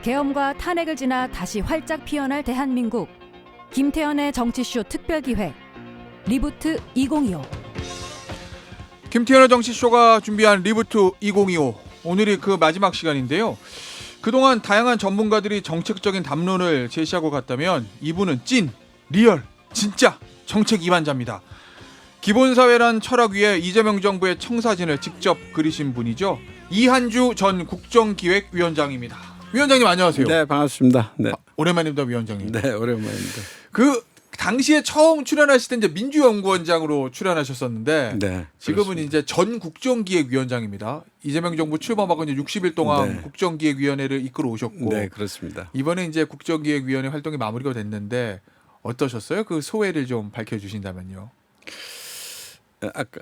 계엄과 탄핵을 지나 다시 활짝 피어날 대한민국. 김태현의 정치쇼 특별기획 리부트 2025. 김태현의 정치쇼가 준비한 리부트 2025. 오늘이 그 마지막 시간인데요. 그동안 다양한 전문가들이 정책적인 담론을 제시하고 갔다면 이분은 찐, 리얼, 진짜 정책 이반자입니다. 기본사회란 철학 위에 이재명 정부의 청사진을 직접 그리신 분이죠. 이한주 전 국정기획위원장입니다. 위원장님 안녕하세요. 네, 반갑습니다. 네, 오랜만입니다, 위원장님. 네, 오랜만입니다. 그 당시에 처음 출연하실 때 이제 민주연구원장으로 출연하셨었는데 네, 지금은 그렇습니다. 이제 전 국정기획위원장입니다. 이재명 정부 출범하고 이제 60일 동안 네. 국정기획위원회를 이끌어 오셨고 네, 그렇습니다. 이번에 이제 국정기획위원회 활동이 마무리가 됐는데 어떠셨어요? 그 소회를 좀 밝혀주신다면요. 아까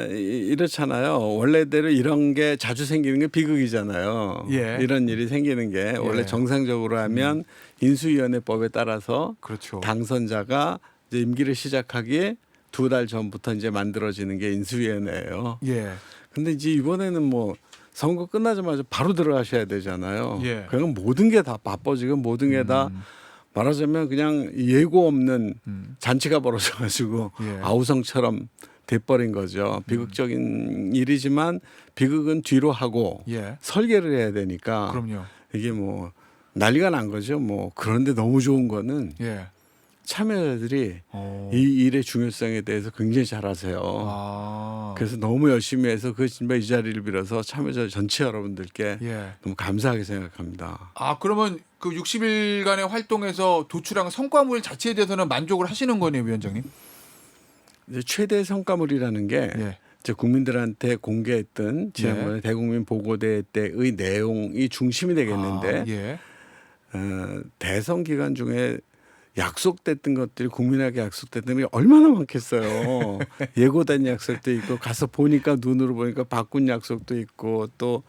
이렇잖아요. 원래대로 이런 게 자주 생기는 게 비극이잖아요. 예. 이런 일이 생기는 게 원래 정상적으로 하면 인수위원회법에 따라서 그렇죠. 당선자가 이제 임기를 시작하기 2달 전부터 이제 만들어지는 게 인수위원회예요. 예. 근데 이제 이번에는 뭐 선거 끝나자마자 바로 들어가셔야 되잖아요. 예. 그러면 모든 게 다 바빠지고 모든 게 다 말하자면 그냥 예고 없는 잔치가 벌어져가지고 예. 아우성처럼 돼버린 거죠. 비극적인 일이지만 비극은 뒤로 하고 예. 설계를 해야 되니까 그럼요. 이게 뭐 난리가 난 거죠. 뭐 그런데 너무 좋은 거는 예. 참여자들이 어. 이 일의 중요성에 대해서 굉장히 잘 아세요. 아. 그래서 너무 열심히 해서 그 진짜 이 자리를 빌어서 참여자 전체 여러분들께 예. 너무 감사하게 생각합니다. 아 그러면 그 60일간의 활동에서 도출한 성과물 자체에 대해서는 만족을 하시는 거네요, 위원장님? 이제 최대 성과물이라는 게 예. 이제 국민들한테 공개했던 지난번에 대국민 보고대 때의 내용이 중심이 되겠는데 아, 예. 대선 기간 중에 약속됐던 것들이 국민에게 약속됐던 게 얼마나 많겠어요. 예고된 약속도 있고 가서 보니까 눈으로 보니까 바꾼 약속도 있고 또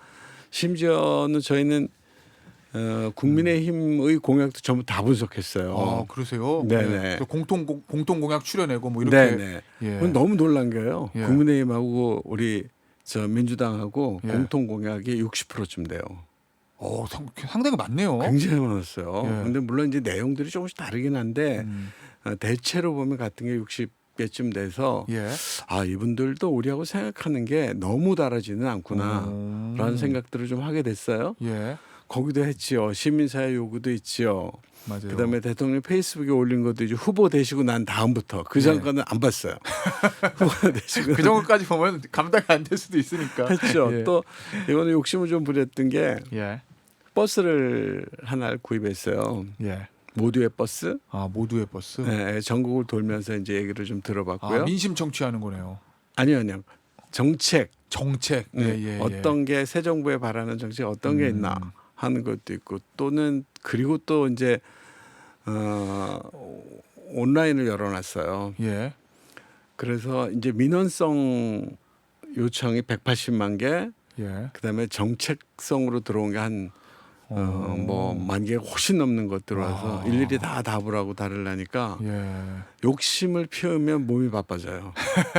심지어는 저희는 국민의힘의 공약도 전부 다 분석했어요. 아 그러세요? 네네. 그 공통 공약 출연하고 뭐 이렇게. 네네. 예. 그건 너무 놀란 게요. 예. 국민의힘하고 우리 저 민주당하고 예. 공통 공약이 60%쯤 돼요. 상당히 많네요. 굉장히 많았어요. 예. 그런데 물론 이제 내용들이 조금씩 다르긴 한데 음. 대체로 보면 같은 게 60개쯤 돼서 예. 아 이분들도 우리하고 생각하는 게 너무 다르지는 않구나라는 생각들을 좀 하게 됐어요. 예. 거기도 했지요. 시민사회 요구도 있지요. 맞아요. 그다음에 대통령 페이스북에 올린 것도 이제 후보 되시고 난 다음부터 그 전까지는 안 봤어요. 후보 되시고 그 정도까지 보면 감당이 안 될 수도 있으니까. 했죠. 예. 또 이번에 욕심을 좀 부렸던 게 예. 버스를 하나 구입했어요. 예. 모두의 버스. 아 모두의 버스. 네, 전국을 돌면서 이제 얘기를 좀 들어봤고요. 아 민심 청취하는 거네요. 아니요. 정책. 정책. 네, 어떤 게 새 정부에 바라는 정책 어떤 게 있나 하는 것도 있고 또는 그리고 또 이제 온라인을 열어놨어요. 예. 그래서 이제 민원성 요청이 180만 개, 예. 그다음에 정책성으로 들어온 게 한 뭐 만 개가 훨씬 넘는 것 들어와서 일일이 다 답을 하고 다르려니까 예. 욕심을 피우면 몸이 바빠져요.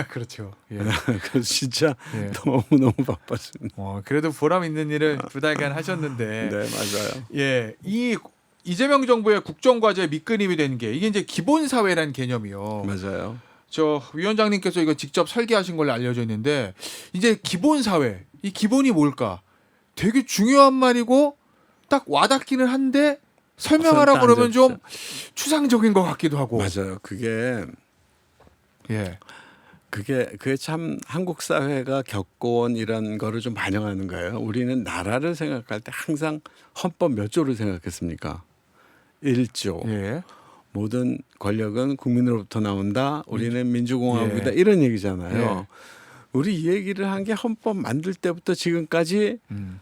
그렇죠. 예. 그래서 진짜 예. 너무 바빠집니다. 그래도 보람 있는 일을 2달간 하셨는데. 네, 맞아요. 예. 이 이재명 정부의 국정과제 밑그림이 된 게 이게 이제 기본사회라는 개념이요. 맞아요. 저 위원장님께서 이거 직접 설계하신 걸로 알려져 있는데 이제 기본사회 이 기본이 뭘까? 되게 중요한 말이고 딱 와닿기는 한데 설명하라 선뜻 그러면 안 좀 추상적인 것 같기도 하고. 맞아요. 그게 예. 참 한국 사회가 겪어온 이런 거를 좀 반영하는 거예요. 우리는 나라를 생각할 때 항상 헌법 몇 조를 생각했습니까? 1조. 예. 모든 권력은 국민으로부터 나온다. 우리는 민주공화국이다. 예. 이런 얘기잖아요. 예. 우리 이 얘기를 한 게 헌법 만들 때부터 지금까지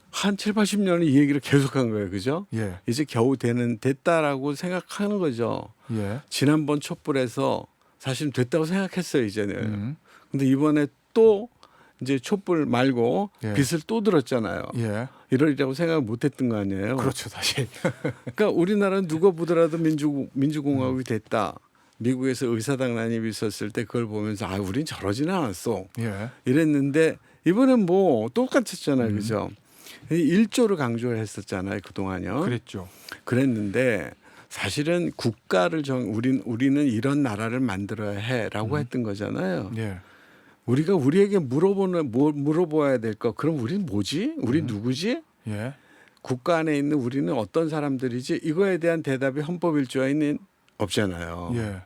한 7, 80년을 이 얘기를 계속한 거예요. 그죠? 예. 이제 겨우 됐다라고 생각하는 거죠. 예. 지난번 촛불에서 사실 됐다고 생각했어요. 이제는. 근데 이번에 또 이제 촛불 말고 예. 빚을 또 들었잖아요. 예. 이러리라고 생각을 못했던 거 아니에요. 그렇죠, 사실. 그러니까 우리나라는 누가 보더라도 민주공화국이 됐다. 미국에서 의사당 난입이 있었을 때 그걸 보면서 아, 우린 저러지는 않았어. 예. 이랬는데 이번엔 뭐 똑같았잖아요, 그죠? 일조를 강조를 했었잖아요 그동안요. 그랬죠. 그랬는데 사실은 국가를 우리는 이런 나라를 만들어야 해라고 했던 거잖아요. 예. 우리가 우리에게 물어봐야 될 거. 그럼 우리는 뭐지? 우리 누구지? 예. 국가 안에 있는 우리는 어떤 사람들이지? 이거에 대한 대답이 헌법 1조에는 없잖아요. 예.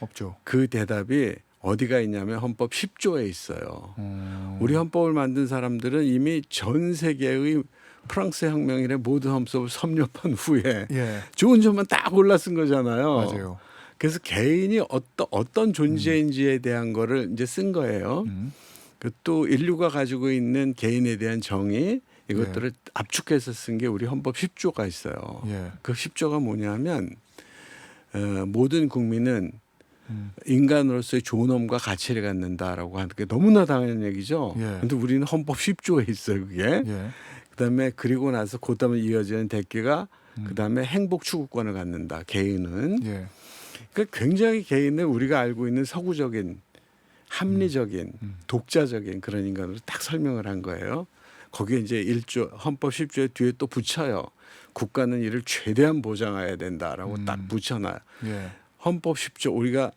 없죠. 그 대답이 어디가 있냐면 헌법 10조에 있어요. 우리 헌법을 만든 사람들은 이미 전 세계의 프랑스 혁명 이래 모든 헌법을 섭렵한 후에 예. 좋은 점만 딱 골라 쓴 거잖아요. 맞아요. 그래서 개인이 어떤 존재인지에 대한 거를 이제 쓴 거예요. 또 인류가 가지고 있는 개인에 대한 정의 이것들을 압축해서 쓴 게 우리 헌법 10조가 있어요. 예. 그 10조가 뭐냐면 모든 국민은 인간으로서의 존엄과 가치를 갖는다라고 하는 게 너무나 당연한 얘기죠. 그런데 예. 우리는 헌법 10조에 있어요, 그게. 예. 그다음에 그리고 나서 그다음에 이어지는 대개가 그다음에 행복 추구권을 갖는다. 개인은. 예. 그러니까 굉장히 개인을 우리가 알고 있는 서구적인 합리적인 독자적인 그런 인간으로 딱 설명을 한 거예요. 거기에 이제 1조 헌법 10조에 뒤에 또 붙여요. 국가는 이를 최대한 보장해야 된다라고 딱 붙여놔요. 예. 헌법 10조 우리가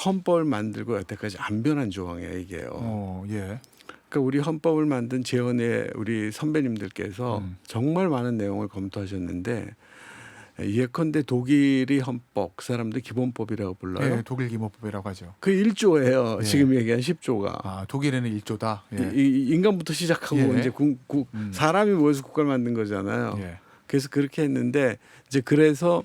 헌법을 만들고 여태까지 안 변한 조항이에요, 이게요. 예. 그러니까 우리 헌법을 만든 재헌의 우리 선배님들께서 정말 많은 내용을 검토하셨는데 예컨대 독일의 헌법 그 사람들 기본법이라고 불러요. 예. 독일 기본법이라고 하죠. 그 1조예요. 예. 지금 얘기한 10조가. 아, 독일에는 1조다. 예. 이 인간부터 시작하고 예. 이제 사람이 모여서 국가를 만든 거잖아요. 예. 그래서 그렇게 했는데 이제 그래서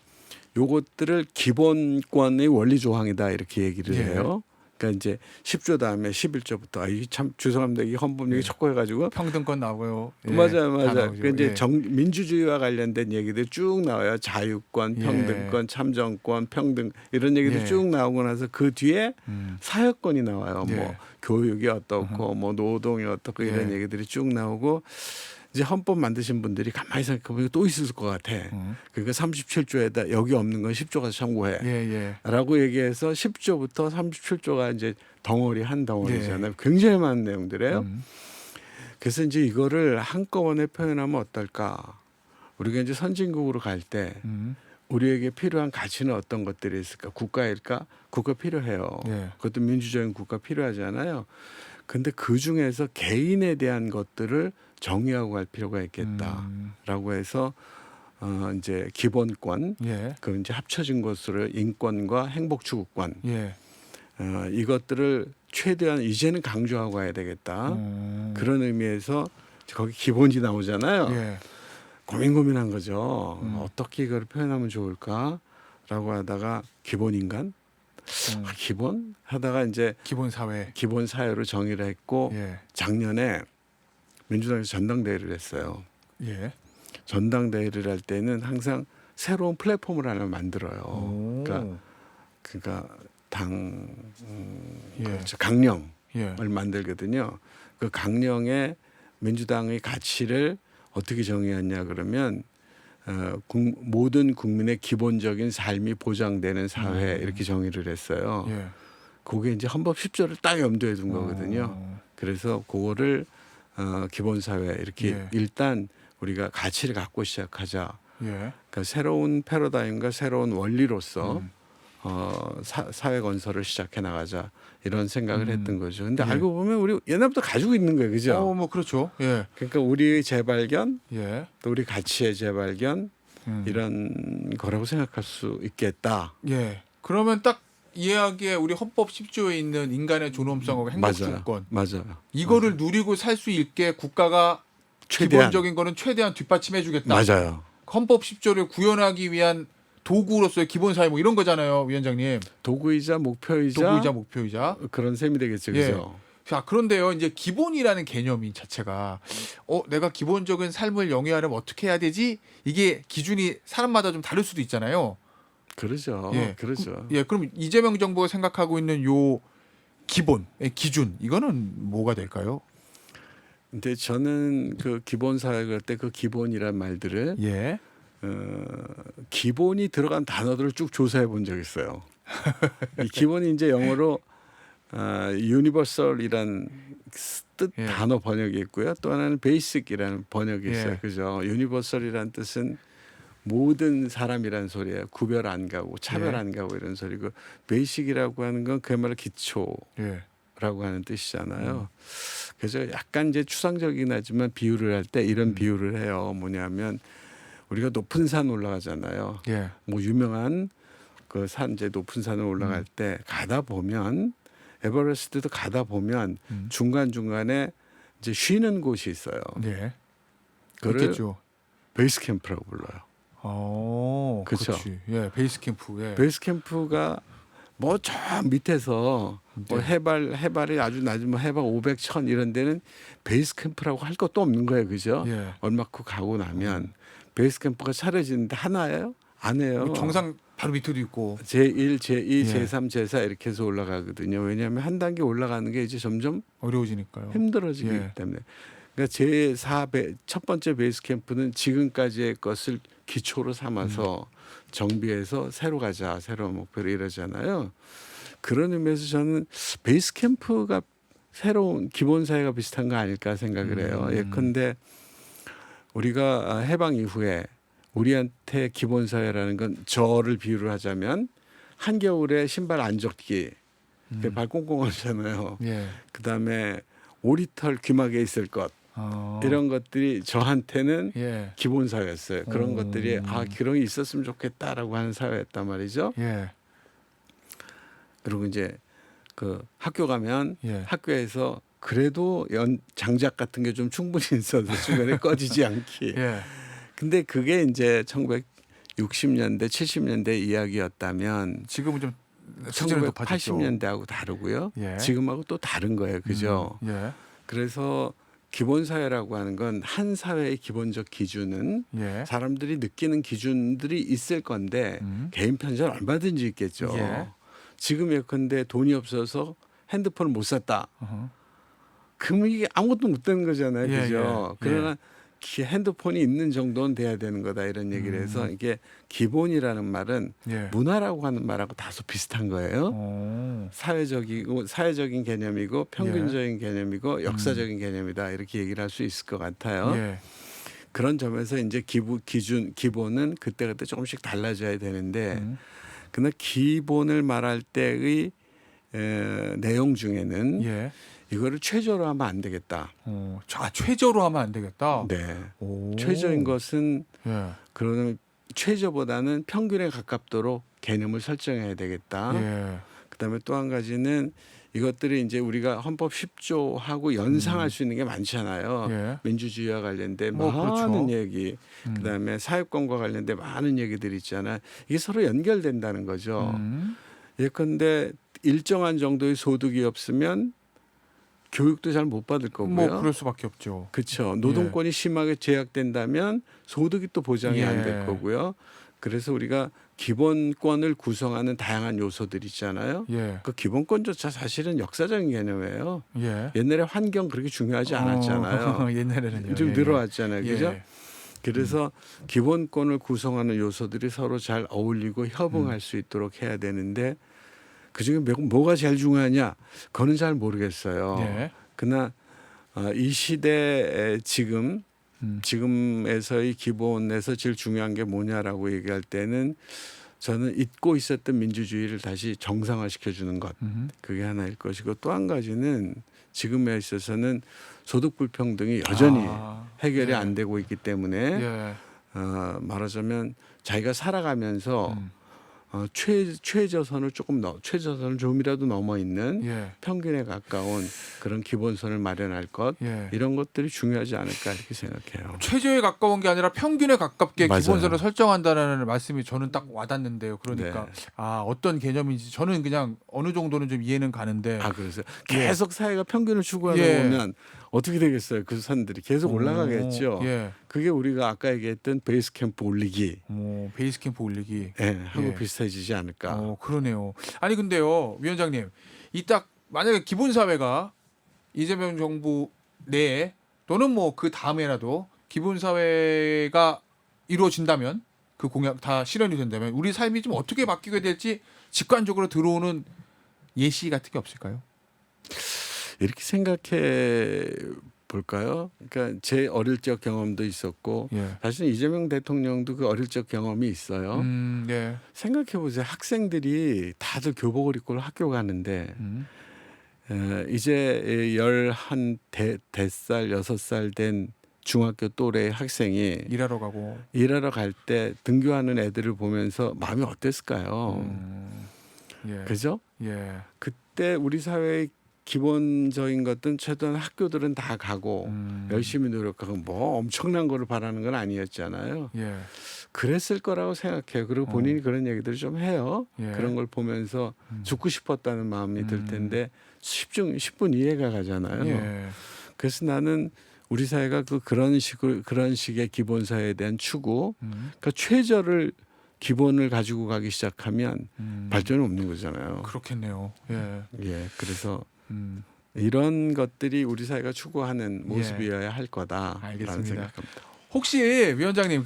요것들을 기본권의 원리 조항이다 이렇게 얘기를 예. 해요. 그러니까 이제 10조 다음에 11조부터 이게 참 죄송합니다. 이 헌법 얘기 촉구해가지고 평등권 나오고요. 예. 맞아요. 다 나오죠. 그 이제 예. 민주주의와 관련된 얘기들 쭉 나와요. 자유권, 예. 평등권, 참정권, 평등 이런 얘기들 예. 쭉 나오고 나서 그 뒤에 사회권이 나와요. 예. 뭐 교육이 어떻고 뭐 노동이 어떻고 이런 예. 얘기들이 쭉 나오고 이제 헌법 만드신 분들이 가만히 생각해보면 또 있을 것 같아. 그러니까 37조에다 여기 없는 건 10조 가서 참고해. 예. 라고 얘기해서 10조부터 37조가 이제 덩어리 한 덩어리잖아요. 굉장히 많은 내용들이에요. 그래서 이제 이거를 한꺼번에 표현하면 어떨까? 우리가 이제 선진국으로 갈 때 우리에게 필요한 가치는 어떤 것들이 있을까? 국가일까? 국가 필요해요. 예. 그것도 민주적인 국가 필요하잖아요. 근데 그 중에서 개인에 대한 것들을 정의하고 갈 필요가 있겠다라고 해서 이제 기본권, 예. 그 이제 합쳐진 것으로 인권과 행복 추구권 예. 이것들을 최대한 이제는 강조하고 가야 되겠다. 그런 의미에서 거기 기본이 나오잖아요. 예. 고민한 거죠. 어떻게 이걸 표현하면 좋을까라고 하다가 기본 인간, 기본 하다가 이제 기본 사회. 기본 사회로 정의를 했고 예. 작년에 민주당에서 전당대회를 했어요. 예. 전당대회를 할 때는 항상 새로운 플랫폼을 하나 만들어요. 그러니까 당 예. 그렇죠. 강령을 예. 만들거든요. 그 강령에 민주당의 가치를 어떻게 정의했냐 그러면 모든 국민의 기본적인 삶이 보장되는 사회 이렇게 정의를 했어요. 예. 그게 이제 헌법 10조를 딱 염두에 둔 거거든요. 그래서 그거를 기본 사회 이렇게 예. 일단 우리가 가치를 갖고 시작하자. 예. 그러니까 새로운 패러다임과 새로운 원리로서 사회 건설을 시작해 나가자 이런 생각을 했던 거죠. 근데 예. 알고 보면 우리 옛날부터 가지고 있는 거예요, 그죠? 뭐 그렇죠. 예. 그러니까 우리의 재발견, 예. 또 우리 가치의 재발견 이런 거라고 생각할 수 있겠다. 예. 그러면 딱 이야기에 우리 헌법 10조에 있는 인간의 존엄성하고 행복주권 맞아요. 이거를 누리고 살 수 있게 국가가 최대한. 기본적인 거는 최대한 뒷받침해주겠다. 맞아요. 헌법 10조를 구현하기 위한 도구로서의 기본 사회 뭐 이런 거잖아요, 위원장님. 도구이자 목표이자, 도구이자 목표이자. 그런 셈이 되겠죠, 예. 그죠? 자, 그런데요, 이제 기본이라는 개념이 자체가 내가 기본적인 삶을 영위하려면 어떻게 해야 되지? 이게 기준이 사람마다 좀 다를 수도 있잖아요. 그러죠. 예. 그러죠. 예, 그럼 이재명 정부가 생각하고 있는 요 기본, 기준 이거는 뭐가 될까요? 근데 저는 그 기본 사회 그럴 때 그 기본이란 말들을 예. 기본이 들어간 단어들을 쭉 조사해 본 적이 있어요. 이 기본이 이제 영어로 유니버설이란 뜻 예. 단어 번역이 있고요. 또 하나는 베이식이라는 번역이 있어요. 예. 그죠? 유니버설이란 뜻은 모든 사람이란 소리예요. 구별 안 가고 차별 예. 안 가고 이런 소리고 베이식이라고 하는 건 그야말로 기초라고 예. 하는 뜻이잖아요. 그래서 약간 이제 추상적이긴 하지만 비유를 할 때 이런 비유를 해요. 뭐냐면 우리가 높은 산 올라가잖아요. 예. 뭐 유명한 그 산 이제 높은 산을 올라갈 때 가다 보면 에버레스트도 가다 보면 중간 중간에 이제 쉬는 곳이 있어요. 네. 그걸 그렇겠죠. 베이스 캠프라고 불러요. 그쵸. 그렇지. 예, 베이스 캠프. 예. 베이스 캠프가 뭐 저 밑에서 뭐 네. 해발이 아주 낮은 뭐 해발 500, 1000 이런 데는 베이스 캠프라고 할 것도 없는 거예요. 그죠? 예. 얼마큼 가고 나면 베이스 캠프가 차려지는데 하나예요? 안 해요. 정상 바로 밑에도 있고. 제1, 제2, 예. 제3, 제4 이렇게 해서 올라가거든요. 왜냐하면 한 단계 올라가는 게 이제 점점 어려워지니까요. 힘들어지기 예. 때문에. 그러니까 제4 첫 번째 베이스 캠프는 지금까지의 것을 기초로 삼아서 정비해서 새로 가자, 새로운 목표를 이러잖아요. 그런 의미에서 저는 베이스 캠프가 새로운 기본 사회가 비슷한 거 아닐까 생각을 해요. 예컨대 우리가 해방 이후에 우리한테 기본 사회라는 건 저를 비유를 하자면 한겨울에 신발 안 젖기, 발 꽁꽁하잖아요. 예. 그다음에 오리털 귀마개 있을 것 이런 것들이 저한테는 예. 기본 사회였어요. 그런 오. 것들이 그런 게 있었으면 좋겠다라고 하는 사회였단 말이죠. 예. 그리고 이제 그 학교 가면 예. 학교에서 그래도 장작 같은 게 좀 충분히 있어서 중간에 꺼지지 않기. 예. 근데 그게 이제 1960년대, 70년대 이야기였다면 지금은 좀 수준이 높아졌죠. 1980년대하고 다르고요. 예. 지금하고 또 다른 거예요. 그죠? 예. 그래서 기본 사회라고 하는 건 한 사회의 기본적 기준은 예. 사람들이 느끼는 기준들이 있을 건데 개인 편견 얼마든지 있겠죠. 예. 지금 예컨대 돈이 없어서 핸드폰을 못 샀다. 어허. 그럼 이게 아무것도 못 되는 거잖아요. 예, 그죠? 예. 그러나 핸드폰이 있는 정도는 돼야 되는 거다 이런 얘기를 해서 이게 기본이라는 말은 예. 문화라고 하는 말하고 다소 비슷한 거예요. 오. 사회적인 개념이고 평균적인 개념이고 역사적인 개념이다 이렇게 얘기를 할 수 있을 것 같아요. 예. 그런 점에서 이제 기본은 그때그때 조금씩 달라져야 되는데 그러나 기본을 말할 때의 내용 중에는 예. 이거를 최저로 하면 안 되겠다. 최저로 하면 안 되겠다. 네. 오. 최저인 것은 예. 그러면 최저보다는 평균에 가깝도록 개념을 설정해야 되겠다. 예. 그다음에 또 한 가지는 이것들이 이제 우리가 헌법 10조하고 연상할 수 있는 게 많잖아요. 예. 민주주의와 관련된 뭐, 많은 그렇죠. 얘기, 그다음에 사회권과 관련된 많은 얘기들이 있잖아요. 이게 서로 연결된다는 거죠. 예컨대 일정한 정도의 소득이 없으면 교육도 잘 못 받을 거고요. 뭐 그럴 수밖에 없죠. 그렇죠. 노동권이 심하게 제약된다면 소득이 또 보장이 예. 안 될 거고요. 그래서 우리가 기본권을 구성하는 다양한 요소들이 있잖아요. 예. 그 기본권조차 사실은 역사적인 개념이에요. 예. 옛날에 환경 그렇게 중요하지 않았잖아요. 옛날에는요. 좀 예, 늘어왔잖아요. 예. 그죠? 예. 그래서 기본권을 구성하는 요소들이 서로 잘 어울리고 협응할 수 있도록 해야 되는데 그중에 뭐가 제일 중요하냐? 그거는 잘 모르겠어요. 예. 그러나 이 시대에 지금에서의 기본에서 제일 중요한 게 뭐냐라고 얘기할 때는 저는 잊고 있었던 민주주의를 다시 정상화시켜주는 것. 그게 하나일 것이고 또 한 가지는 지금에 있어서는 소득 불평등이 여전히 해결이 예. 안 되고 있기 때문에 예. 말하자면 자기가 살아가면서 최저선을 최저선을 조금이라도 넘어 있는 예. 평균에 가까운 그런 기본선을 마련할 것 예. 이런 것들이 중요하지 않을까 이렇게 생각해요. 최저에 가까운 게 아니라 평균에 가깝게 맞아요. 기본선을 설정한다는 말씀이 저는 딱 와닿는데요. 그러니까 네. 어떤 개념인지 저는 그냥 어느 정도는 좀 이해는 가는데. 그래서 계속 사회가 평균을 추구하다 예. 보면 어떻게 되겠어요? 그 산들이 계속 올라가겠죠. 예. 그게 우리가 아까 얘기했던 베이스 캠프 올리기 베이스 캠프 올리기. 하고 예. 비슷해지지 않을까. 그러네요. 아니 근데요, 위원장님, 이 딱 만약에 기본 사회가 이재명 정부 내에 또는 뭐 그 다음에라도 기본 사회가 이루어진다면 그 공약 다 실현이 된다면 우리 삶이 좀 어떻게 바뀌게 될지 직관적으로 들어오는 예시 같은 게 없을까요? 이렇게 생각해 볼까요? 그러니까 제 어릴 적 경험도 있었고 예. 사실 이재명 대통령도 그 어릴 적 경험이 있어요. 예. 생각해 보세요. 학생들이 다들 교복을 입고 학교 가는데 이제 11살 6살 된 중학교 또래 학생이 일하러 가고. 일하러 갈 때 등교하는 애들을 보면서 마음이 어땠을까요? 예. 그죠? 예. 그때 우리 사회의 기본적인 것들은 최소한 학교들은 다 가고 열심히 노력하고 뭐 엄청난 거를 바라는 건 아니었잖아요. 예. 그랬을 거라고 생각해요. 그리고 본인이 그런 얘기들을 좀 해요. 예. 그런 걸 보면서 죽고 싶었다는 마음이 들 텐데 10분 이해가 가잖아요. 예. 그래서 나는 우리 사회가 그런 식의 기본 사회에 대한 추구, 그러니까 최저를 기본을 가지고 가기 시작하면 발전이 없는 거잖아요. 그렇겠네요. 예. 예, 그래서 이런 이런 것들이 우리 사회가 추구하는 모습이어야 할 거다라는 알겠습니다. 생각합니다. 혹시 위원장님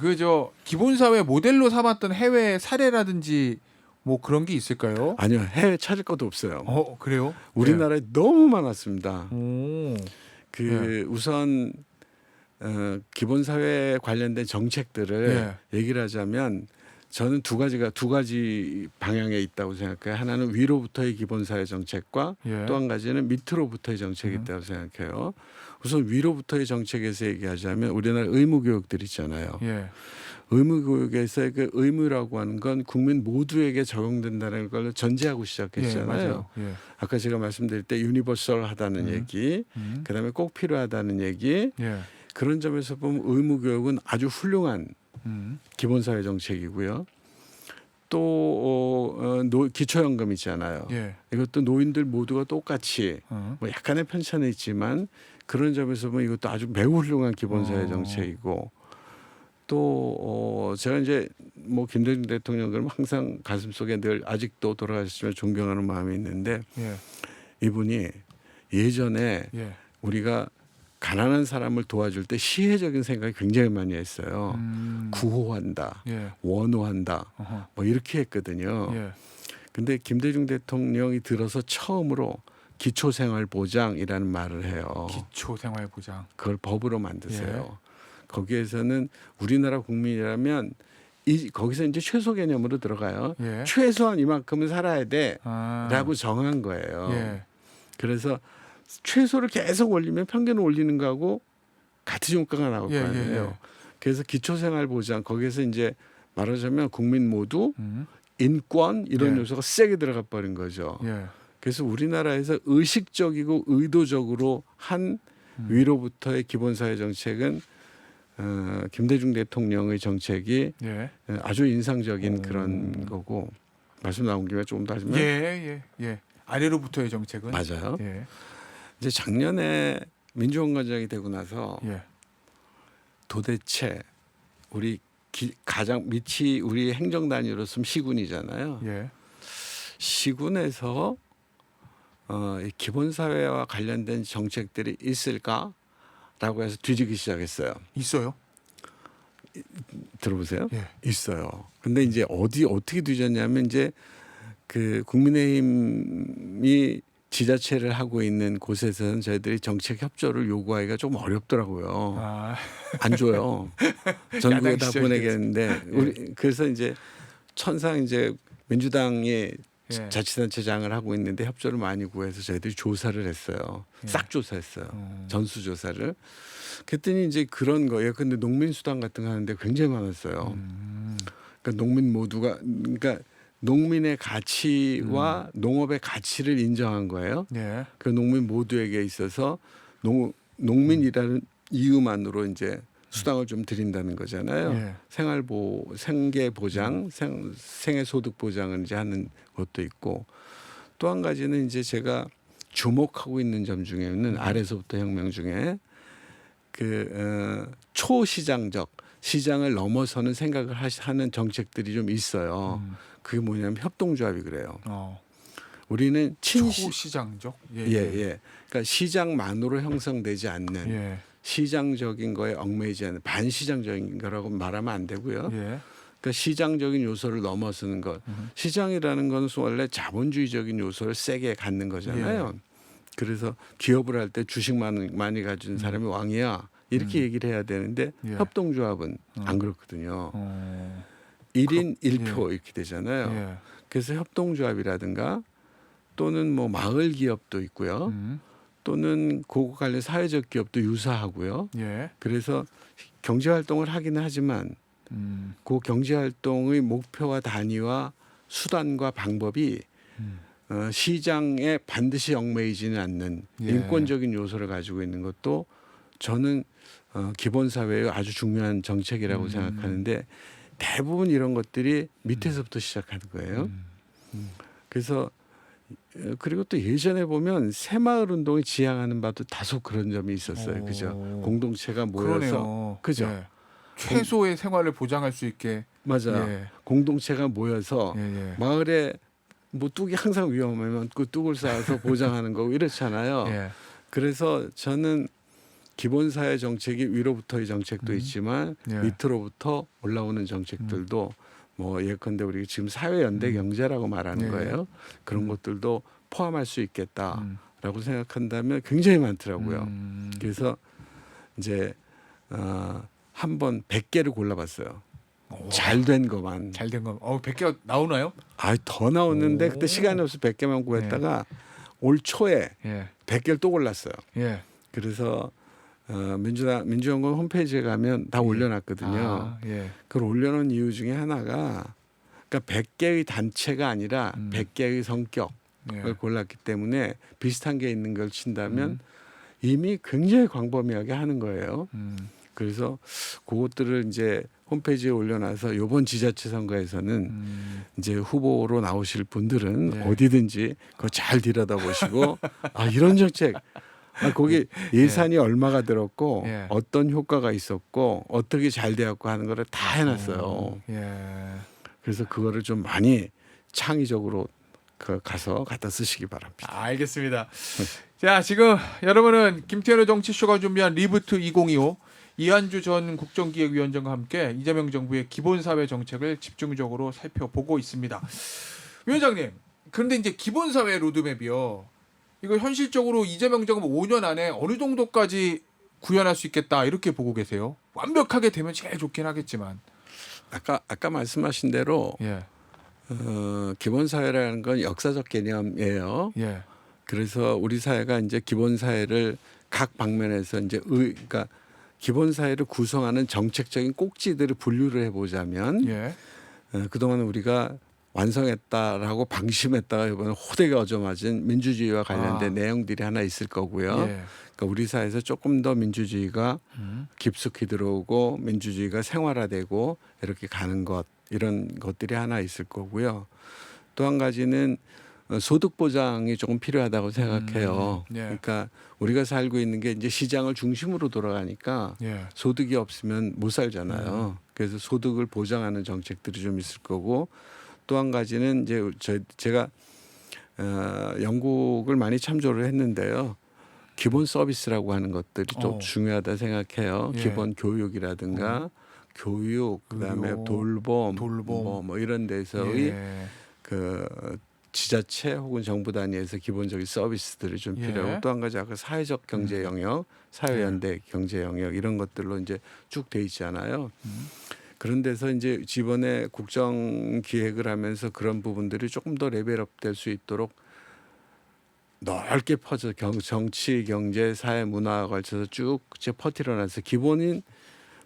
기본사회 모델로 삼았던 해외 사례라든지 뭐 그런 게 있을까요? 아니요, 해외 찾을 것도 없어요. 그래요? 우리나라에 너무 많았습니다. 오. 우선 기본 사회 관련된 정책들을 얘기를 하자면 저는 두 가지 방향에 있다고 생각해요. 하나는 위로부터의 기본 사회 정책과 또 한 가지는 밑으로부터의 정책이 있다고 생각해요. 우선 위로부터의 정책에서 얘기하자면 우리나라 의무 교육들 있잖아요. 예. 의무 교육에서의 그 의무라고 하는 건 국민 모두에게 적용된다는 걸 전제하고 시작했잖아요. 맞아요. 예. 아까 제가 말씀드릴 때 유니버설하다는 얘기, 그다음에 꼭 필요하다는 얘기. 예. 그런 점에서 보면 의무 교육은 아주 훌륭한 기본 사회 정책이고요. 또 기초연금 있잖아요. 예. 이것도 노인들 모두가 똑같이 뭐 약간의 편차는 있지만 그런 점에서 보면 이것도 아주 매우 훌륭한 기본 사회 정책이고 또 제가 이제 뭐 김대중 대통령 그러면 항상 가슴속에 늘 아직도 돌아가셨지만 존경하는 마음이 있는데 예. 이분이 예전에 예. 우리가 가난한 사람을 도와줄 때 시혜적인 생각이 굉장히 많이 했어요. 구호한다, 예. 원호한다, 어허. 뭐 이렇게 했거든요. 예. 근데 김대중 대통령이 들어서 처음으로 기초생활보장이라는 말을 해요. 기초생활보장. 그걸 법으로 만드세요. 거기에서는 우리나라 국민이라면 거기서 이제 최소 개념으로 들어가요. 예. 최소한 이만큼은 살아야 아. 돼라고 정한 거예요. 예. 그래서 최소를 계속 올리면 평균을 올리는 거하고 같은 효과가 나올 거 아니에요. 그래서 기초생활보장 거기에서 이제 말하자면 국민 모두 인권 이런 요소가 세게 들어가 버린 거죠. 예. 그래서 우리나라에서 의식적이고 의도적으로 한 위로부터의 기본사회 정책은 김대중 대통령의 정책이 예. 아주 인상적인 그런 거고 말씀 나온 김에 조금 더 하시면 예. 아래로부터의 정책은 맞아요. 예. 이제 작년에 민주원관장이 되고 나서 예. 도대체 우리 가장 밑이 우리 행정 단위로서는 시군이잖아요. 예. 시군에서 이 기본 사회와 관련된 정책들이 있을까라고 해서 뒤지기 시작했어요. 있어요? 들어보세요. 예. 있어요. 근데 이제 어떻게 뒤졌냐면 이제 그 국민의힘이 지자체를 하고 있는 곳에서는 저희들이 정책 협조를 요구하기가 좀 어렵더라고요. 아. 안 줘요. 전국에 다 야당 보내겠는데 우리 그래서 이제 천상 이제 민주당이 예. 자치단체장을 하고 있는데 협조를 많이 구해서 저희들이 조사를 했어요. 싹 조사했어요. 전수조사를. 그랬더니 이제 그런 거예요. 근데 농민수당 같은 거 하는데 굉장히 많았어요. 그러니까 농민 모두가 그러니까 농민의 가치와 농업의 가치를 인정한 거예요. 예. 그 농민 모두에게 있어서 농민이라는 이유만으로 이제 수당을 좀 드린다는 거잖아요. 예. 생계 보장, 생애 소득 보장을 이제 하는 것도 있고 또 한 가지는 이제 제가 주목하고 있는 점 중에는 아래서부터 혁명 중에 그 초시장적 시장을 넘어서는 생각을 하는 정책들이 좀 있어요. 그게 뭐냐면 협동조합이 그래요. 우리는 초시장적. 예. 그러니까 시장만으로 형성되지 않는 예. 시장적인 거에 얽매이지 않는 반시장적인 거라고 말하면 안 되고요. 예. 그러니까 시장적인 요소를 넘어서는 것. 시장이라는 건 원래 자본주의적인 요소를 세게 갖는 거잖아요. 그래서 기업을 할 때 주식 많이 가진 사람이 왕이야. 이렇게 얘기를 해야 되는데 예. 협동조합은 안 그렇거든요. 1인 1표 이렇게 되잖아요. 예. 그래서 협동조합이라든가 또는 뭐 마을 기업도 있고요. 또는 그거 관련 사회적 기업도 유사하고요. 예. 그래서 경제 활동을 하기는 하지만 그 경제 활동의 목표와 단위와 수단과 방법이 시장에 반드시 얽매이지는 않는 예. 인권적인 요소를 가지고 있는 것도 저는 기본 사회의 아주 중요한 정책이라고 생각하는데 대부분 이런 것들이 밑에서부터 시작하는 거예요. 그래서 그리고 또 예전에 보면 새마을 운동이 지향하는 바도 다소 그런 점이 있었어요. 그죠? 공동체가 모여서 그러네요. 그죠? 예. 최소의 생활을 보장할 수 있게. 맞아. 예. 공동체가 모여서 예. 예. 마을에 뭐 뚝이 항상 위험하면 그 뚝을 쌓아서 보장하는 거고 이렇잖아요. 예. 그래서 저는 기본 사회 정책이 위로부터의 정책도 있지만 예. 밑으로부터 올라오는 정책들도 뭐 예컨대 우리 지금 사회 연대 경제라고 말하는 예. 거예요. 그런 것들도 포함할 수 있겠다라고 생각한다면 굉장히 많더라고요. 그래서 이제 한번 100개를 골라봤어요. 잘 된 거만. 잘된 거. 100개가 나오나요? 더 나오는데 오. 그때 시간이 없어서 100개만 구했다가 올 초에 예. 100개를 또 골랐어요. 예. 그래서 민주연구원 홈페이지에 가면 다 올려놨거든요. 아, 예. 그걸 올려놓은 이유 중에 하나가 그러니까 100개의 단체가 아니라 100개의 성격을 예. 골랐기 때문에 비슷한 게 있는 걸 친다면 이미 굉장히 광범위하게 하는 거예요. 그래서 그것들을 이제 홈페이지에 올려놔서 이번 지자체 선거에서는 이제 후보로 나오실 분들은 예. 어디든지 그거 잘 들여다보시고 이런 정책 거기 예산이 얼마가 들었고 예. 어떤 효과가 있었고 어떻게 잘 되었고 하는 거를 다 해놨어요. 예. 그래서 그거를 좀 많이 창의적으로 가서 갖다 쓰시기 바랍니다. 알겠습니다. 자, 지금 여러분은 김태현의 정치쇼가 준비한 리부트 2025 이한주 전 국정기획위원장과 함께 이재명 정부의 기본사회 정책을 집중적으로 살펴보고 있습니다. 위원장님, 그런데 이제 기본사회 로드맵이요. 이거 현실적으로 이재명 정부 5년 안에 어느 정도까지 구현할 수 있겠다 이렇게 보고 계세요? 완벽하게 되면 제일 좋긴 하겠지만. 아까 말씀하신 대로 예. 기본사회라는 건 역사적 개념이에요. 예. 그래서 우리 사회가 이제 기본사회를 각 방면에서 이제 그러니까 기본사회를 구성하는 정책적인 꼭지들을 분류를 해보자면 예. 그동안 우리가 완성했다라고 방심했다가 이번에 호되게 얻어맞은 민주주의와 관련된 내용들이 하나 있을 거고요. 예. 그러니까 우리 사회에서 조금 더 민주주의가 깊숙이 들어오고 민주주의가 생활화되고 이렇게 가는 것 이런 것들이 하나 있을 거고요. 또 한 가지는 소득 보장이 조금 필요하다고 생각해요. 예. 그러니까 우리가 살고 있는 게 이제 시장을 중심으로 돌아가니까 예. 소득이 없으면 못 살잖아요. 그래서 소득을 보장하는 정책들이 좀 있을 거고 또 한 가지는 이제 제가 영국을 많이 참조를 했는데요. 기본 서비스라고 하는 것들이 또 중요하다 생각해요. 예. 기본 교육이라든가 교육, 그다음에 의료, 돌봄, 돌봄. 뭐 이런 데서의 예. 그 지자체 혹은 정부 단위에서 기본적인 서비스들이 좀 예. 필요하고 또 한 가지 아까 사회적 경제 영역, 사회연대 경제 영역 이런 것들로 이제 쭉 돼 있잖아요. 그런 데서 이제 이번에 국정 기획을 하면서 그런 부분들이 조금 더 레벨업 될 수 있도록 넓게 퍼져 정치, 경제, 사회, 문화에 걸쳐서 쭉 퍼뜨려놔서 기본인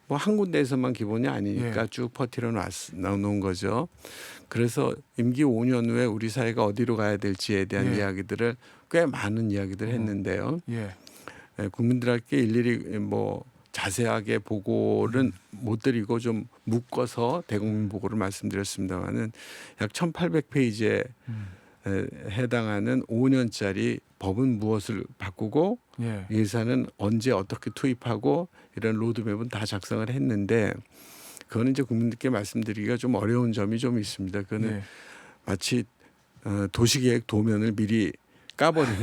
뭐 한 군데에서만 기본이 아니니까 예. 쭉 퍼뜨려놓은 거죠. 그래서 임기 5년 후에 우리 사회가 어디로 가야 될지에 대한 예. 이야기들을 꽤 많은 이야기들을 했는데요. 예. 국민들에게 일일이 뭐 자세하게 보고는 못 드리고 좀 묶어서 대국민 보고를 말씀드렸습니다마는 약 1,800페이지에 해당하는 5년짜리 법은 무엇을 바꾸고 예. 예산은 언제 어떻게 투입하고 이런 로드맵은 다 작성을 했는데 그거는 이제 국민들께 말씀드리기가 좀 어려운 점이 좀 있습니다. 그거는 예. 마치 도시계획 도면을 미리 까버리는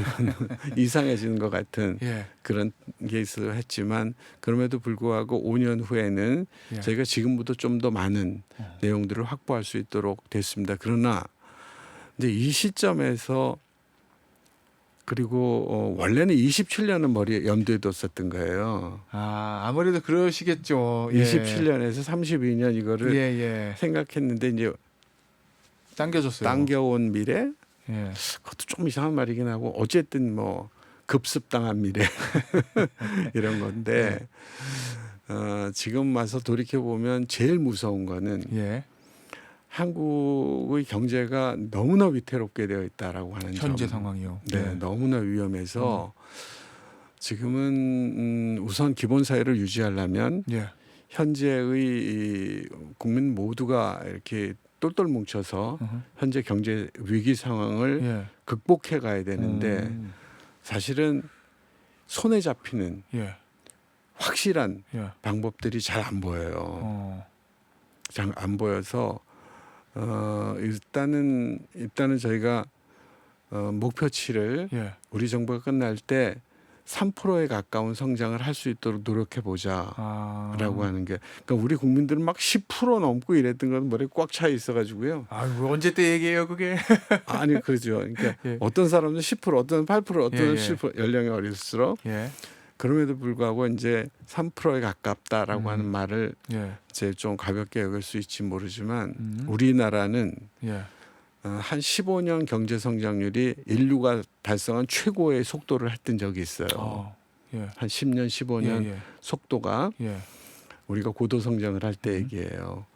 이상해지는 것 같은 예. 그런 게 있어 했지만 그럼에도 불구하고 5년 후에는 예. 저희가 지금보다 좀 더 많은 내용들을 확보할 수 있도록 됐습니다. 그러나 이제 이 시점에서 그리고 원래는 27년은 머리에 염두에 뒀었던 거예요. 아무래도 그러시겠죠. 예. 27년에서 32년 이거를 예. 생각했는데 이제 당겨졌어요. 당겨온 미래 예. 그것도 좀 이상한 말이긴 하고 어쨌든 뭐 급습당한 미래 이런 건데 지금 와서 돌이켜 보면 제일 무서운 거는 예. 한국의 경제가 너무나 위태롭게 되어 있다라고 하는 현재 점. 상황이요. 네, 너무나 위험해서 지금은 우선 기본 사회를 유지하려면 예. 현재의 이 국민 모두가 이렇게 똘똘 뭉쳐서 현재 경제 위기 상황을 예. 극복해 가야 되는데 사실은 손에 잡히는 예. 확실한 예. 방법들이 잘 안 보여요. 잘 안 보여서 일단은 저희가 목표치를 예. 우리 정부가 끝날 때 3%에 가까운 성장을 할 수 있도록 노력해 보자라고 하는 게 그러니까 우리 국민들은 막 10% 넘고 이랬던 건 머리에 꽉 차 있어가지고요. 아이고 언제 때 얘기예요 그게? 아니 그렇죠. 그러니까 예. 어떤 사람은 10%, 어떤 8%, 어떤 예, 예. 7% 연령이 어릴수록 예. 그럼에도 불구하고 이제 3%에 가깝다라고 하는 말을 예. 이제 좀 가볍게 여길 수 있지 모르지만 음. 우리나라는 예. 한 15년 경제 성장률이 인류가 달성한 최고의 속도를 했던 적이 있어요. 예. 한 10년, 15년 예. 속도가 예. 우리가 고도 성장을 할 때 얘기예요.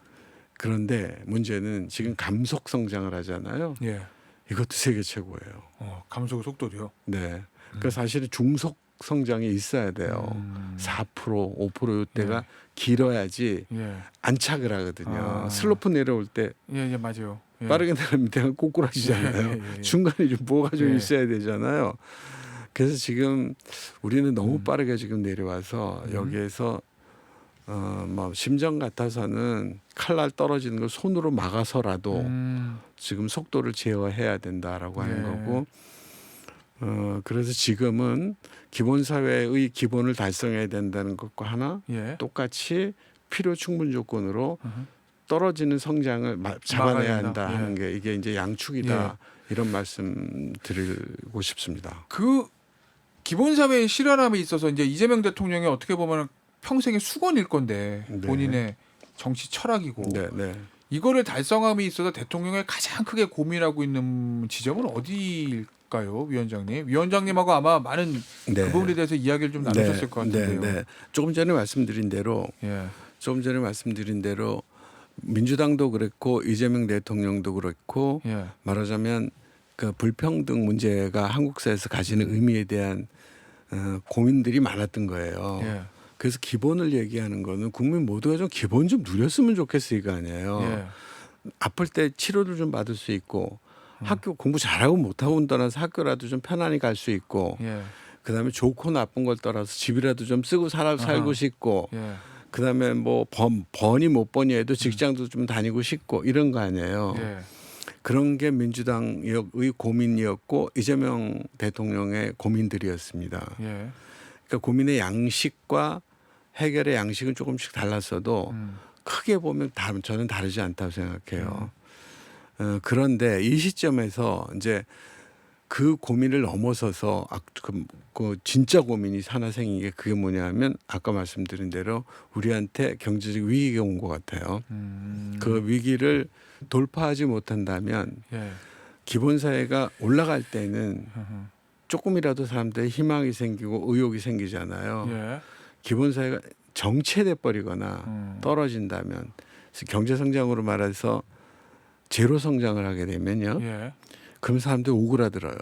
그런데 문제는 지금 감속 성장을 하잖아요. 예. 이것도 세계 최고예요. 감속 속도도요. 네. 그러니까 사실은 중속 성장이 있어야 돼요. 4%, 5% 이때가 길어야지 예. 안착을 하거든요. 슬로프 내려올 때 예, 맞아요. 예. 빠르게 내려오면 대가 꼬꾸라지잖아요. 예. 중간에 좀 뭐가 좀 예. 있어야 되잖아요. 그래서 지금 우리는 너무 빠르게 지금 내려와서 여기에서 뭐 심정 같아서는 칼날 떨어지는 걸 손으로 막아서라도 지금 속도를 제어해야 된다라고 하는 예. 거고 그래서 지금은 기본 사회의 기본을 달성해야 된다는 것과 하나 예. 똑같이 필요 충분 조건으로 떨어지는 성장을 잡아내야 막아야 한다 된다. 하는 게 이게 이제 양축이다 이런 말씀 드리고 싶습니다. 그 기본 사회의 실현함에 있어서 이제 이재명 대통령이 어떻게 보면 평생의 수건일 건데 네. 본인의 정치 철학이고 네, 네. 이거를 달성함에 있어서 대통령이 가장 크게 고민하고 있는 지점은 어디일까요, 위원장님? 위원장님하고 아마 많은 네. 그 부분에 대해서 이야기를 좀 나누셨을 것 같은데요. 네. 조금 전에 말씀드린 대로 민주당도 그랬고 이재명 대통령도 그렇고 예. 말하자면 그 불평등 문제가 한국 사회에서 가지는 의미에 대한 고민들이 많았던 거예요. 예. 그래서 기본을 얘기하는 거는 국민 모두가 좀 기본 좀 누렸으면 좋겠어 이거 아니에요. 예. 아플 때 치료를 좀 받을 수 있고 학교 공부 잘하고 못하고 떠나서 학교라도 좀 편안히 갈 수 있고 예. 그다음에 좋고 나쁜 걸 떠나서 집이라도 좀 쓰고 살고 싶고 예. 그다음에 뭐 버니 못 버니 해도 직장도 좀 다니고 싶고 이런 거 아니에요. 예. 그런 게 민주당의 고민이었고 이재명 대통령의 고민들이었습니다. 예. 그러니까 고민의 양식과 해결의 양식은 조금씩 달랐어도 크게 보면 저는 다르지 않다고 생각해요. 그런데 이 시점에서 이제 그 고민을 넘어서서 그 진짜 고민이 하나 생긴 게 그게 뭐냐면 아까 말씀드린 대로 우리한테 경제적 위기가 온 것 같아요. 그 위기를 돌파하지 못한다면 예. 기본 사회가 올라갈 때는 조금이라도 사람들의 희망이 생기고 의욕이 생기잖아요. 예. 기본 사회가 정체돼 버리거나 떨어진다면 경제 성장으로 말해서 제로 성장을 하게 되면요. 예. 그럼 사람들 오그라들어요.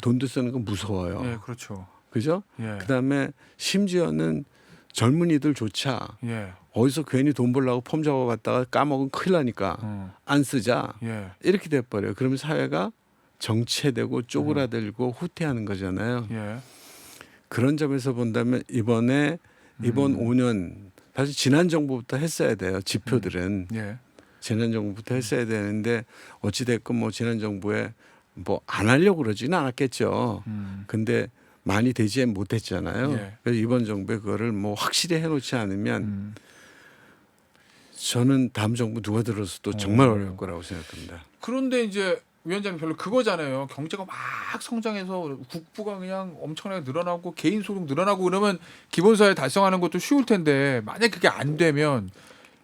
돈도 쓰는 건 무서워요. 예, 그렇죠. 그죠? 예. 그다음에 심지어는 젊은이들조차 예. 어디서 괜히 돈 벌려고 폼 잡아봤다가 까먹으면 큰일 나니까 안 쓰자. 예. 이렇게 돼버려요. 그러면 사회가 정체되고 쪼그라들고 후퇴하는 거잖아요. 예. 그런 점에서 본다면 이번 5년 사실 지난 정부부터 했어야 돼요. 지표들은 예. 지난 정부부터 했어야 되는데 어찌 됐건 뭐 지난 정부에 뭐 안 하려고 그러지는 않았겠죠. 근데 많이 되지 못했잖아요. 예. 그래서 이번 정부에 그거를 뭐 확실히 해놓지 않으면 저는 다음 정부 누가 들어서도 정말 어려울 거라고 생각합니다. 그런데 이제 위원장님 별로 그거잖아요. 경제가 막 성장해서 국부가 그냥 엄청나게 늘어나고 개인 소득 늘어나고 그러면 기본사회 달성하는 것도 쉬울 텐데 만약 그게 안 되면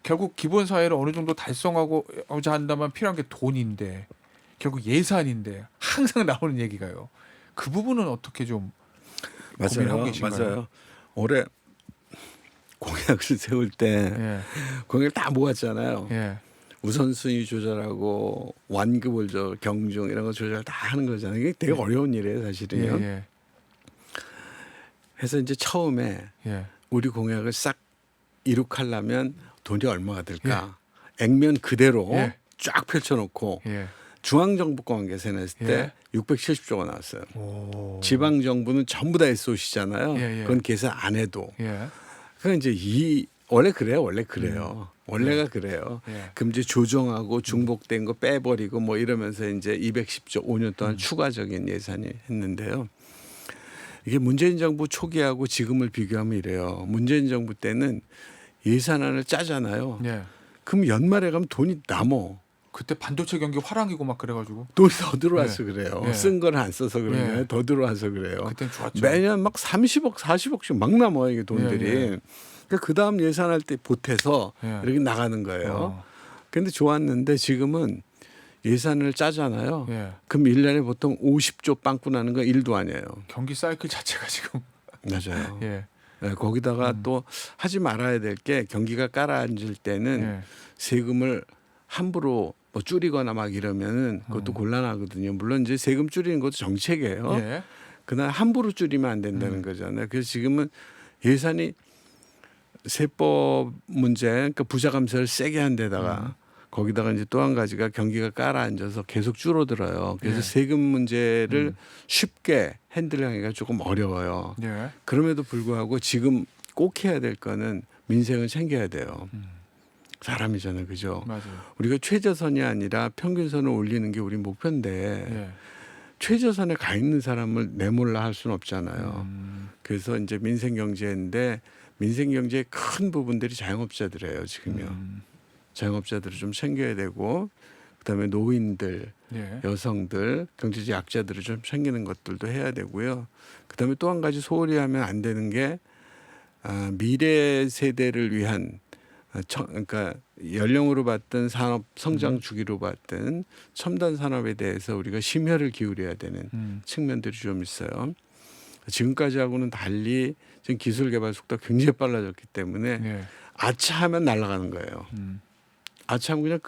결국 기본사회를 어느 정도 달성하고자 한다면 필요한 게 돈인데 결국 예산인데 항상 나오는 얘기가요. 그 부분은 어떻게 좀 고민하고 맞아요, 계신가요? 맞아요. 올해 공약을 세울 때 예, 공약을 다 모았잖아요. 예, 우선순위 조절하고 완급을 경중 이런 거 조절 다 하는 거잖아요. 이게 되게 어려운 일이에요, 예, 사실은요. 예, 그래서 이제 처음에 예, 우리 공약을 싹 이룩하려면 돈이 얼마가 들까? 액면 그대로 예. 쫙 펼쳐놓고 예. 중앙정부권 계산했을 때 670조가 나왔어요. 오. 지방정부는 전부 다 SOC잖아요. 예, 예. 그건 계산 안 해도. 예, 그러니까 이제 원래 그래요. 원래가 그래요. 예. 그럼 이제 조정하고 중복된 거 빼버리고 뭐 이러면서 이제 210조 5년 동안 추가적인 예산이 했는데요. 이게 문재인 정부 초기하고 지금을 비교하면 이래요. 문재인 정부 때는 예산안을 짜잖아요. 예. 그럼 연말에 가면 돈이 남어. 그때 반도체 경기 화랑이고 막 그래가지고 돈이 더 들어와서 그래요. 예. 쓴 걸 안 써서 그러냐. 예. 더 들어와서 그래요. 그땐 좋았죠. 매년 막 30억, 40억씩 막 남아요. 이게 돈들이. 예, 예. 그러니까 그 다음 예산할 때 보태서 예. 이렇게 나가는 거예요. 어. 근데 좋았는데 지금은 예산을 짜잖아요. 예. 그럼 1년에 보통 50조 빵꾸 나는 거 1도 아니에요. 경기 사이클 자체가 지금 맞아요. 예. 네, 거기다가 또 하지 말아야 될 게 경기가 깔아앉을 때는 예. 세금을 함부로 뭐 줄이거나 막 이러면은 그것도 곤란하거든요. 물론 이제 세금 줄이는 것도 정책이에요. 예. 그날 함부로 줄이면 안 된다는 거잖아요. 그래서 지금은 예산이 세법 문제, 그러니까 부자 감세를 세게 한 데다가 거기다가 이제 또 한 가지가 경기가 깔아앉아서 계속 줄어들어요. 그래서 예. 세금 문제를 쉽게 핸들하기가 조금 어려워요. 예. 그럼에도 불구하고 지금 꼭 해야 될 거는 민생을 챙겨야 돼요. 사람이잖아요, 그죠? 맞아요. 우리가 최저선이 아니라 평균선을 올리는 게 우리 목표인데 예. 최저선에 가 있는 사람을 내몰라 할 수는 없잖아요. 그래서 이제 민생 경제인데 민생 경제의 큰 부분들이 자영업자들이에요, 지금요. 자영업자들을 좀 챙겨야 되고 그다음에 노인들, 예. 여성들, 경제적 약자들을 좀 챙기는 것들도 해야 되고요. 그다음에 또 한 가지 소홀히 하면 안 되는 게 미래 세대를 위한 그러니까 연령으로 봤든 산업 성장 주기로 봤든 첨단 산업에 대해서 우리가 심혈을 기울여야 되는 측면들이 좀 있어요. 지금까지하고는 달리 지금 기술 개발 속도가 굉장히 빨라졌기 때문에 예. 아차하면 날아가는 거예요. 음. 아차하면 그냥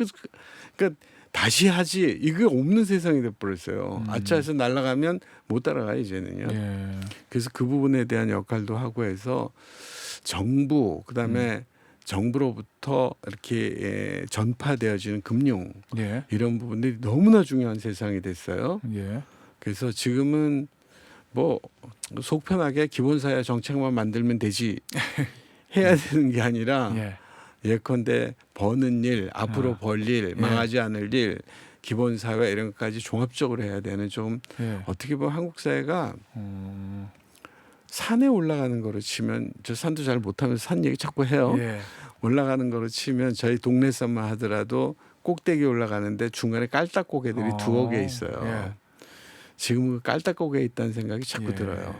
그러니까 다시 하지 이게 없는 세상이 돼버렸어요. 아차해서 날아가면 못 따라가요 이제는요. 예. 그래서 그 부분에 대한 역할도 하고 해서 정부 그다음에 정부로부터 이렇게 전파되어지는 금융 예. 이런 부분들이 너무나 중요한 세상이 됐어요. 예. 그래서 지금은 뭐 속 편하게 기본사회 정책만 만들면 되지 해야 되는 게 아니라 예. 예컨대 버는 일, 앞으로 벌 일, 망하지 않을 일, 기본사회 이런 것까지 종합적으로 해야 되는 좀 예. 어떻게 보면 한국 사회가 산에 올라가는 거로 치면 저 산도 잘 못하면서 산 얘기 자꾸 해요. 예. 올라가는 거로 치면 저희 동네 산만 하더라도 꼭대기 올라가는데 중간에 깔딱고개들이 두어 개 있어요. 예. 지금 깔딱고개 있다는 생각이 자꾸 예. 들어요.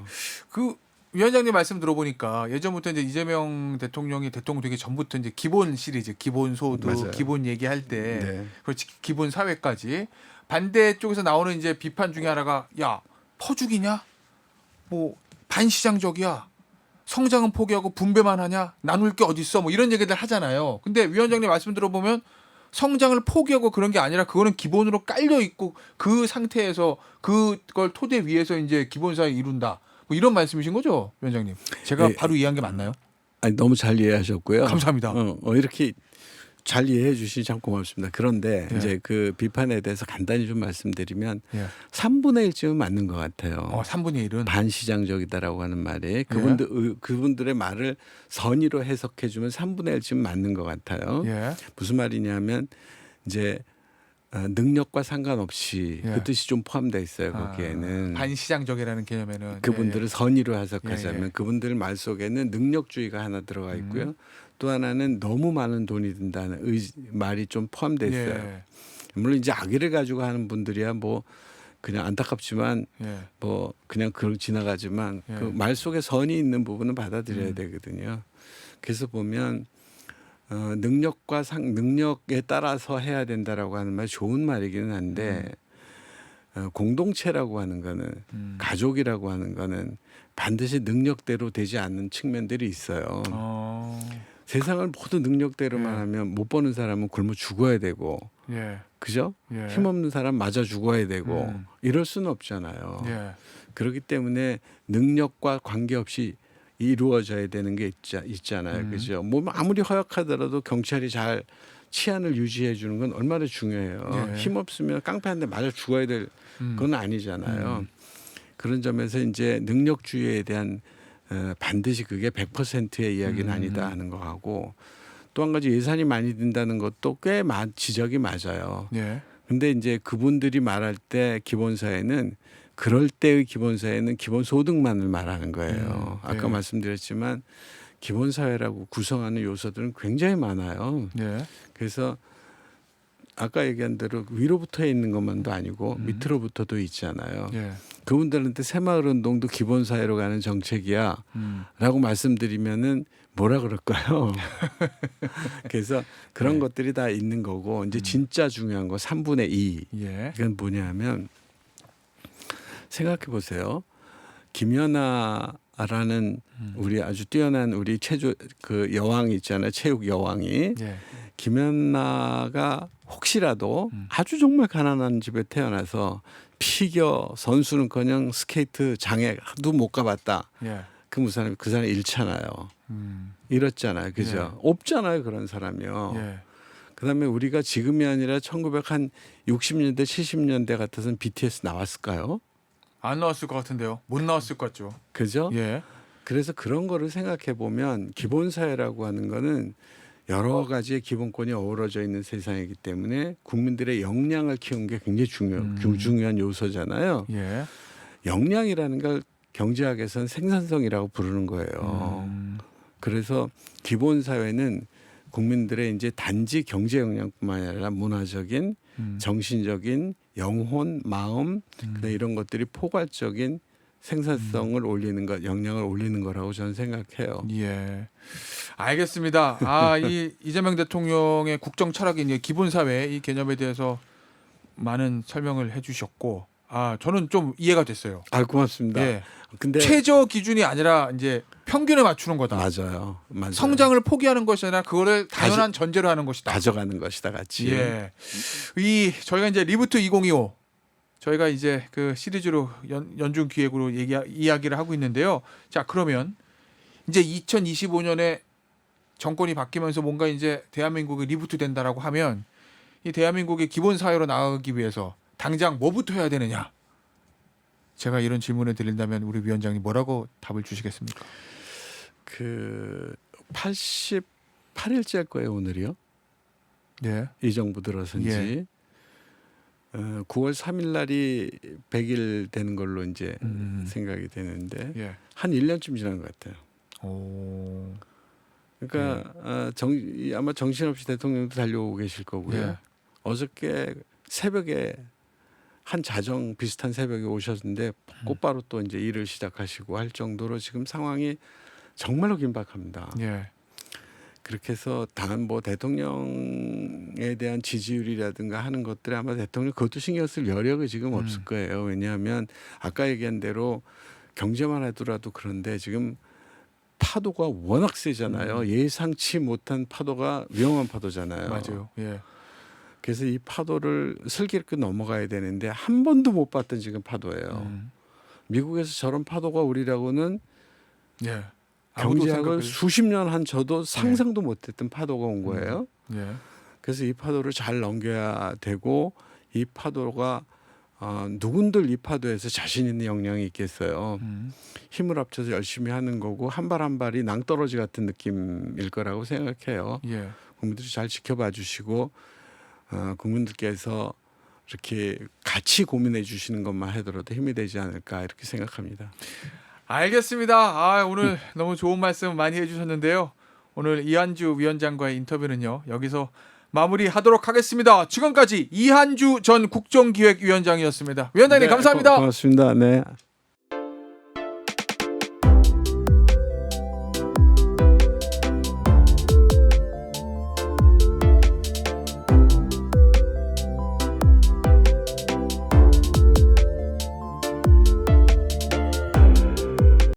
그 위원장님 말씀 들어보니까 예전부터 이제 이재명 대통령이 대통령 되기 전부터 이제 기본 시리즈, 기본 소득, 맞아요. 기본 얘기할 때, 네. 그렇지 기본 사회까지 반대쪽에서 나오는 이제 비판 중에 하나가 야 퍼주기냐, 뭐 반시장적이야, 성장은 포기하고 분배만 하냐, 나눌 게 어딨어, 뭐 이런 얘기들 하잖아요. 근데 위원장님 말씀 들어보면 성장을 포기하고 그런 게 아니라 그거는 기본으로 깔려 있고 그 상태에서 그걸 토대 위에서 이제 기본 사회 이룬다. 뭐 이런 말씀이신 거죠, 위원장님? 제가 예. 바로 이해한 게 맞나요? 아니 너무 잘 이해하셨고요. 감사합니다. 이렇게 잘 이해해 주시니 참 고맙습니다. 그런데 예. 이제 그 비판에 대해서 간단히 좀 말씀드리면 예. 3분의 1쯤은 맞는 것 같아요. 3분의 1은 반시장적이다라고 하는 말이 예. 그분들의 말을 선의로 해석해 주면 3분의 1쯤 맞는 것 같아요. 예. 무슨 말이냐면 이제 능력과 상관없이 예. 그 뜻이 좀 포함되어 있어요. 거기에는 반시장적이라는 개념에는 그분들을 선의로 해석하자면 예, 예. 그분들 말 속에는 능력주의가 하나 들어가 있고요. 또 하나는 너무 많은 돈이 든다는 말이 좀 포함되어 있어요. 예. 물론 이제 아기를 가지고 하는 분들이야 뭐 그냥 안타깝지만 예. 뭐 그냥 그걸 지나가지만 예. 그 말 속에 선이 있는 부분은 받아들여야 되거든요. 그래서 보면 능력과 능력에 따라서 해야 된다라고 하는 말 좋은 말이기는 한데 공동체라고 하는 거는 가족이라고 하는 거는 반드시 능력대로 되지 않는 측면들이 있어요. 세상을 모두 능력대로만 예. 하면 못 버는 사람은 굶어 죽어야 되고 예. 그죠? 예. 힘없는 사람 맞아 죽어야 되고 이럴 수는 없잖아요. 예. 그렇기 때문에 능력과 관계없이 이루어져야 되는 게 있잖아요. 그죠? 뭐 아무리 허약하더라도 경찰이 잘 치안을 유지해 주는 건 얼마나 중요해요. 예. 힘없으면 깡패 한 대 맞아 죽어야 될 건 아니잖아요. 그런 점에서 이제 능력주의에 대한 반드시 그게 100%의 이야기는 아니다 하는 거 하고 또 한 가지 예산이 많이 든다는 것도 꽤 지적이 맞아요. 예. 근데 이제 그분들이 말할 때 기본사회는 그럴 때의 기본사회는 기본소득만을 말하는 거예요. 아까 네. 말씀드렸지만 기본사회라고 구성하는 요소들은 굉장히 많아요. 예. 그래서 아까 얘기한 대로 위로부터 있는 것만도 아니고 밑으로부터도 있잖아요. 예. 그분들한테 새마을운동도 기본사회로 가는 정책이야 라고 말씀드리면은 뭐라 그럴까요? 그래서 그런 네. 것들이 다 있는 거고 이제 진짜 중요한 거 3분의 2 예. 이건 뭐냐면 생각해 보세요. 김연아라는 우리 아주 뛰어난 우리 그 여왕이 있잖아요. 체육 여왕이 예. 김연아가 혹시라도 아주 정말 가난한 집에 태어나서 피겨 선수는커녕 스케이트 장애도 못 가봤다. 예. 그 사람이 잃잖아요. 이렇잖아요. 그죠? 예. 없잖아요. 그런 사람이요. 예. 그다음에 우리가 지금이 아니라 1960년대 70년대 같아서는 BTS 나왔을까요? 안 나왔을 것 같은데요. 못 나왔을 것 같죠. 그죠? 예. 그래서 그런 거를 생각해 보면 기본사회라고 하는 거는 여러 가지의 기본권이 어우러져 있는 세상이기 때문에 국민들의 역량을 키우는 게 굉장히 중요한 요소잖아요. 예. 역량이라는 걸 경제학에서는 생산성이라고 부르는 거예요. 그래서 기본사회는 국민들의 이제 단지 경제 역량뿐만 아니라 문화적인, 정신적인, 영혼, 마음 이런 것들이 포괄적인 생산성을 올리는 것, 역량을 올리는 거라고 저는 생각해요. 예. 알겠습니다. 아, 이 이재명 대통령의 국정 철학인 기본 사회 이 개념에 대해서 많은 설명을 해 주셨고 저는 좀 이해가 됐어요. 고맙습니다. 예. 근데 최저 기준이 아니라 이제 평균에 맞추는 거다. 맞아요. 성장을 포기하는 것이 아니라 그거를 당연한 전제로 하는 것이다. 가져가는 것이다 같이. 예. 저희가 이제 리부트 2025 저희가 이제 그 시리즈로 연중 기획으로 이야기를 하고 있는데요. 자, 그러면 이제 2025년에 정권이 바뀌면서 뭔가 이제 대한민국이 리부트 된다라고 하면 이 대한민국의 기본 사회로 나아가기 위해서 당장 뭐부터 해야 되느냐? 제가 이런 질문을 드린다면 우리 위원장님 뭐라고 답을 주시겠습니까? 그 88일째 거예요, 오늘이요. 네. 이 정부 들어선지. 예. 9월 3일 날이 100일 되는 걸로 이제 생각이 되는데 예. 한 1년쯤 지난 것 같아요. 오. 그러니까 아마 정신없이 대통령도 달려오고 계실 거고요. 예. 어저께 새벽에 한 자정 비슷한 새벽에 오셨는데 곧바로 또 이제 일을 시작하시고 할 정도로 지금 상황이 정말로 긴박합니다. 예. 그렇게 해서 단 뭐 대통령에 대한 지지율이라든가 하는 것들이 아마 대통령 그것도 신경 쓸 여력이 지금 없을 거예요. 왜냐하면 아까 얘기한 대로 경제만 하더라도 그런데 지금 파도가 워낙 세잖아요. 예상치 못한 파도가 위험한 파도잖아요. 맞아요. 예. 그래서 이 파도를 슬기롭게 넘어가야 되는데 한 번도 못 봤던 지금 파도예요. 미국에서 저런 파도가 우리라고는 예. 경제학을 수십 년 한 저도 상상도 못했던 파도가 온 거예요. 예. 그래서 이 파도를 잘 넘겨야 되고 이 파도가 누군들 이 파도에서 자신 있는 역량이 있겠어요. 힘을 합쳐서 열심히 하는 거고 한 발 한 발이 낭떠러지 같은 느낌일 거라고 생각해요. 예. 국민들이 잘 지켜봐 주시고 국민들께서 이렇게 같이 고민해 주시는 것만 하더라도 힘이 되지 않을까 이렇게 생각합니다. 알겠습니다. 오늘 너무 좋은 말씀 많이 해주셨는데요. 오늘 이한주 위원장과의 인터뷰는요 여기서 마무리하도록 하겠습니다. 지금까지 이한주 전 국정기획위원장이었습니다. 위원장님 네, 감사합니다. 고맙습니다. 네.